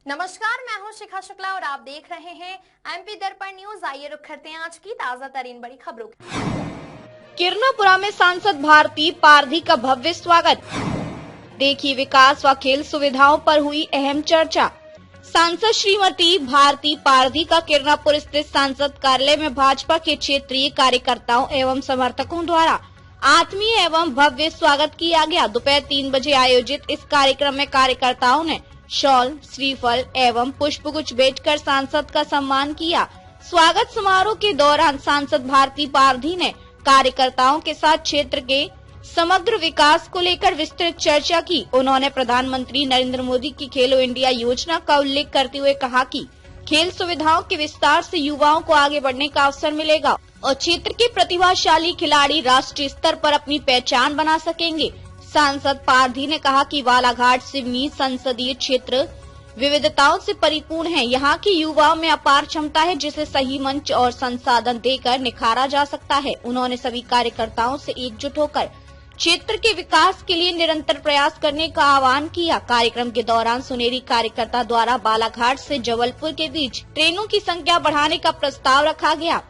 नमस्कार, मैं हूं शिखा शुक्ला और आप देख रहे हैं एमपी दर्पण न्यूज। आइए रुक करते हैं आज की ताजा तरीन बड़ी खबरों। किरनापुरा में सांसद भारती पारधी का भव्य स्वागत। देखिए विकास व खेल सुविधाओं पर हुई अहम चर्चा। सांसद श्रीमती भारती पारधी का किरनापुर स्थित सांसद कार्यालय में भाजपा के क्षेत्रीय कार्यकर्ताओं एवं समर्थकों द्वारा आत्मीय एवं भव्य स्वागत किया गया। दोपहर 3 बजे आयोजित इस कार्यक्रम में कार्यकर्ताओं ने शॉल, श्रीफल एवं पुष्पगुच्छ भेंटकर सांसद का सम्मान किया। स्वागत समारोह के दौरान सांसद भारती पारधी ने कार्यकर्ताओं के साथ क्षेत्र के समग्र विकास को लेकर विस्तृत चर्चा की। उन्होंने प्रधानमंत्री नरेंद्र मोदी की खेलो इंडिया योजना का उल्लेख करते हुए कहा कि खेल सुविधाओं के विस्तार से युवाओं को आगे बढ़ने का अवसर मिलेगा और क्षेत्र के प्रतिभाशाली खिलाड़ी राष्ट्रीय स्तर पर अपनी पहचान बना सकेंगे। सांसद पारधी ने कहा कि बालाघाट सिवनी संसदीय क्षेत्र विविधताओं से परिपूर्ण है। यहाँ के युवाओं में अपार क्षमता है जिसे सही मंच और संसाधन देकर निखारा जा सकता है। उन्होंने सभी कार्यकर्ताओं से एकजुट होकर क्षेत्र के विकास के लिए निरंतर प्रयास करने का आह्वान किया। कार्यक्रम के दौरान सुनेरी कार्यकर्ता द्वारा बालाघाट से जबलपुर के बीच ट्रेनों की संख्या बढ़ाने का प्रस्ताव रखा गया।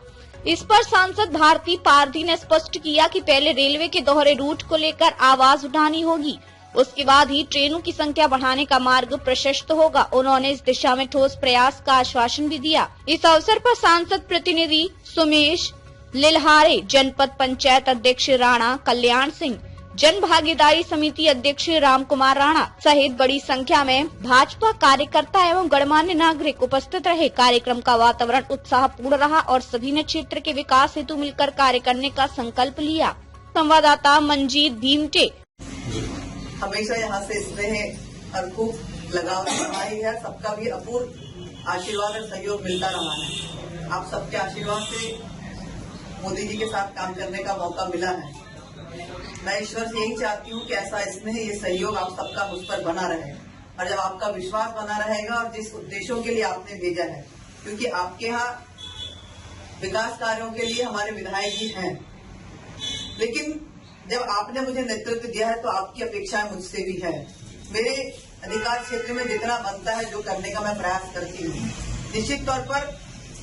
इस पर सांसद भारती पारधी ने स्पष्ट किया कि पहले रेलवे के दोहरे रूट को लेकर आवाज उठानी होगी, उसके बाद ही ट्रेनों की संख्या बढ़ाने का मार्ग प्रशस्त होगा। उन्होंने इस दिशा में ठोस प्रयास का आश्वासन भी दिया। इस अवसर पर सांसद प्रतिनिधि सुमेश लिल्हारे, जनपद पंचायत अध्यक्ष राणा कल्याण सिंह, जन भागीदारी समिति अध्यक्ष राम कुमार राणा सहित बड़ी संख्या में भाजपा कार्यकर्ता एवं गणमान्य नागरिक उपस्थित रहे। कार्यक्रम का वातावरण उत्साहपूर्ण रहा और सभी ने क्षेत्र के विकास हेतु मिलकर कार्य करने का संकल्प लिया। संवाददाता मंजीत भीमटे। हमेशा यहाँ से स्नेह और खूब लगाव रहा है, सबका भी अपूर्व आशीर्वाद और सहयोग मिलता रहा है। आप सबके आशीर्वाद से मोदी जी के साथ काम करने का मौका मिला है। मैं ईश्वर से यही चाहती हूँ कि ऐसा स्नेह, ये सहयोग आप सबका मुझ पर बना रहे और जब आपका विश्वास बना रहेगा और जिस उद्देश्यों के लिए आपने भेजा है, क्योंकि आपके यहाँ विकास कार्यों के लिए हमारे विधायक जी हैं, लेकिन जब आपने मुझे नेतृत्व दिया है तो आपकी अपेक्षाएं मुझसे भी है। मेरे अधिकार क्षेत्र में जितना बनता है जो करने का मैं प्रयास करती हूँ। निश्चित तौर पर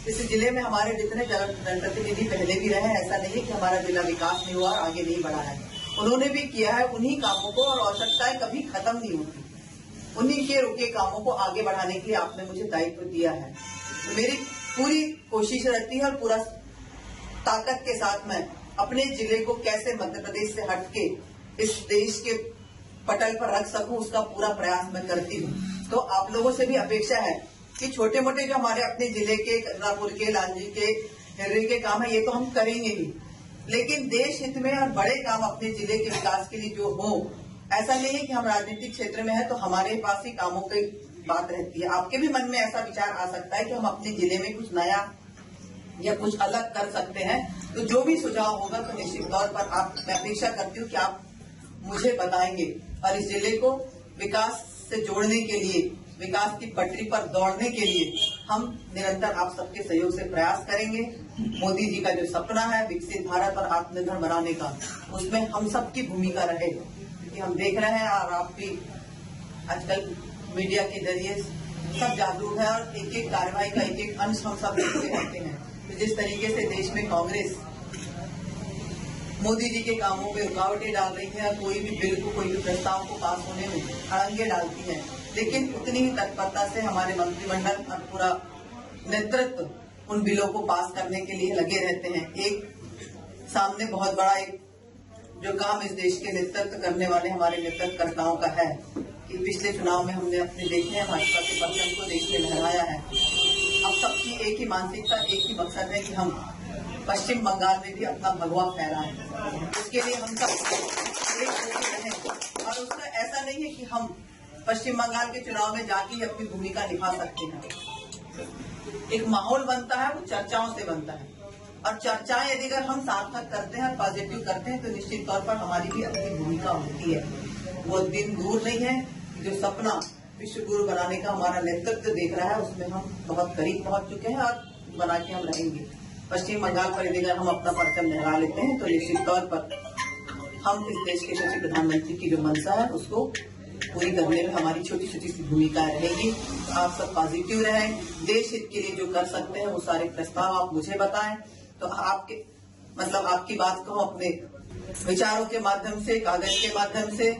इस जिले में हमारे जितने जनप्रतिनिधि पहले भी रहे, ऐसा नहीं कि हमारा जिला विकास नहीं हुआ, आगे नहीं बढ़ा है। उन्होंने भी किया है उन्हीं कामों को और आवश्यकताएं कभी खत्म नहीं होती। उन्हीं के रुके कामों को आगे बढ़ाने के लिए आपने मुझे दायित्व दिया है। तो मेरी पूरी कोशिश रहती है और पूरा ताकत के साथ में अपने जिले को कैसे मध्य प्रदेश से हटके इस देश के पटल पर रख सकूं, उसका पूरा प्रयास मैं करती हूँ। तो आप लोगों से भी अपेक्षा है कि छोटे मोटे जो हमारे अपने जिले के, कर्नापुर के, लालजी के, हिर्री के काम है, ये तो हम करेंगे ही, लेकिन देश हित में और बड़े काम अपने जिले के विकास के लिए जो हो, ऐसा नहीं है कि हम राजनीतिक क्षेत्र में है तो हमारे पास ही कामों की बात रहती है। आपके भी मन में ऐसा विचार आ सकता है कि हम अपने जिले में कुछ नया या कुछ अलग कर सकते हैं, तो जो भी सुझाव होगा तो निश्चित तौर पर मैं अपेक्षा करती हूँ कि आप मुझे बताएंगे और इस जिले को विकास से जोड़ने के लिए, विकास की पटरी पर दौड़ने के लिए हम निरंतर आप सबके सहयोग से प्रयास करेंगे। मोदी जी का जो सपना है विकसित भारत और आत्मनिर्भर बनाने का, उसमें हम सबकी भूमिका रहे, क्योंकि हम देख रहे हैं और आप भी आजकल मीडिया के जरिए सब जागरूक है और एक एक कार्यवाही का एक एक अंश हम सब देखते रहते हैं। तो जिस तरीके से देश में कांग्रेस मोदी जी के कामों में रुकावटें डाल रही है और कोई भी बिल को, कोई भी प्रस्ताव को पास होने में अड़ंगे डालती है, लेकिन उतनी ही तत्परता से हमारे मंत्रिमंडल और पूरा नेतृत्व उन बिलों को पास करने के लिए लगे रहते हैं। एक सामने बहुत बड़ा एक जो काम इस देश के नेतृत्व करने वाले हमारे नेतृत्वकर्ताओं का है कि पिछले चुनाव में हमने अपने देखे हैं भाजपा के परचम को देश में लहराया है। अब सबकी एक ही मानसिकता, एक ही मकसद है कि हम पश्चिम बंगाल में भी अपना भगवा फहराएं। उसके लिए हम सब एक रहें और उसका ऐसा नहीं है कि हम पश्चिम बंगाल के चुनाव में जाके अपनी भूमिका निभा सकते हैं। एक माहौल बनता है, वो चर्चाओं से बनता है और चर्चाएं यदि अगर हम सार्थक करते हैं, पॉजिटिव करते हैं, तो निश्चित तौर पर हमारी भी अपनी भूमिका होती है। वो दिन दूर नहीं है जो सपना विश्व गुरु बनाने का हमारा नेतृत्व देख रहा है, उसमें हम बहुत करीब पहुंच चुके हैं और बना के हम रहेंगे। पश्चिम बंगाल पर यदि अगर हम अपना परचम लहरा लेते हैं तो निश्चित तौर पर हम इस देश के यशस्वी प्रधानमंत्री की जो मंशा है उसको पूरी करने में हमारी छोटी छोटी सी भूमिका रहेगी। आप सब पॉजिटिव रहें, देश हित के लिए जो कर सकते हैं वो सारे प्रस्ताव आप मुझे बताएं, तो आपके मतलब आपकी बात को हम अपने विचारों के माध्यम से, कागज के माध्यम से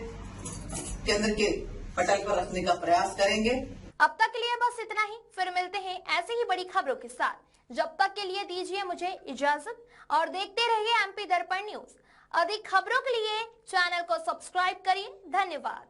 केंद्र के पटल पर रखने का प्रयास करेंगे। अब तक के लिए बस इतना ही, फिर मिलते हैं ऐसे ही बड़ी खबरों के साथ। जब तक के लिए दीजिए मुझे इजाजत और देखते रहिए एमपी दर्पण न्यूज। अधिक खबरों के लिए चैनल को सब्सक्राइब करिए। धन्यवाद।